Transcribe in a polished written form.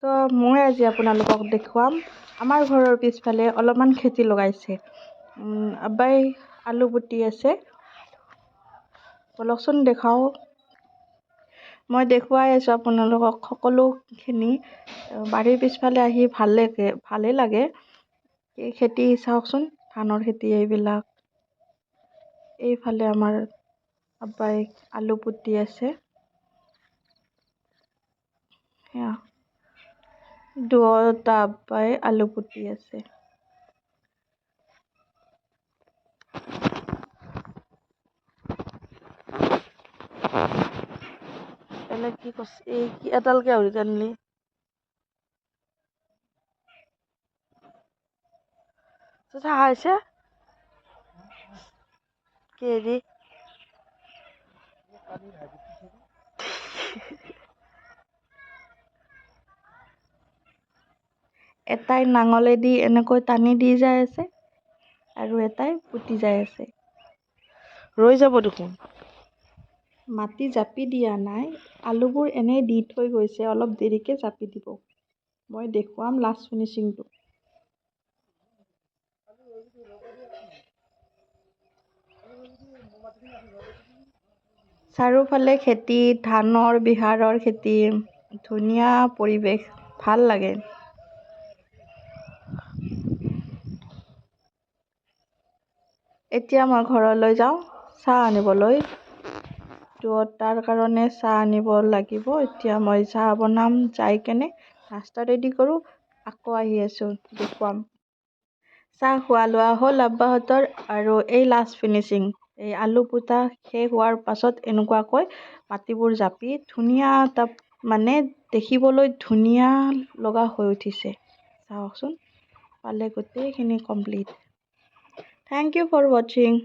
তো মই আজি আপোনালোকক দেখুৱাম আমাৰ ঘৰৰ পিছফালে অলপমান খেতি লগাইছে। আব্বাই আলু পুতি আছে। বলকচোন দেখাওঁ। মই দেখুৱাই আছোঁ আপোনালোকক সকলোখিনি। বাৰীৰ পিছফালে আহি ভালেই লাগে। এই খেতি চাওকচোন, ধানৰ খেতি এইবিলাক। এইফালে আমাৰ আব্বাই আলু পুতি আছে। সেয়া দুটা আব্বাই আলু পুতি আছে। এনে কি কৈছে, এই কি এডালকে হৰি জানলি হৈছে কেৰি এটাই নাঙলেদি এনেকৈ টানি দি যাই আছে আৰু এটাই পুতি যাই আছে। ৰৈ যাব দেখোন। মাটি জাপি দিয়া নাই, আলুবোৰ এনেই দি থৈ গৈছে, অলপ দেৰিকে জাপি দিব। মই দেখুৱাম লাষ্ট ফিনিচিংটো। চাৰিওফালে খেতি, ধানৰ বিহাৰৰ খেতি, ধুনীয়া পৰিৱেশ, ভাল লাগে। এতিয়া মই ঘৰলৈ যাওঁ চাহ আনিবলৈ। তাৰ কাৰণে চাহ আনিব লাগিব। এতিয়া মই চাহ বনাম, যাই কেনে নাস্তা ৰেডি কৰোঁ, আকৌ আহি আছোঁ, দেখুৱাম। চাহ খোৱা লোৱা হ'ল আব্বাহঁতৰ, আৰু এই লাষ্ট ফিনিচিং। এই আলু পোতা শেষ হোৱাৰ পাছত এনেকুৱাকৈ মাটিবোৰ জাপি ধুনীয়া এটা মানে দেখিবলৈ ধুনীয়া লগা হৈ উঠিছে। চাওকচোন, পালে গোটেইখিনি complete. Thank you for watching.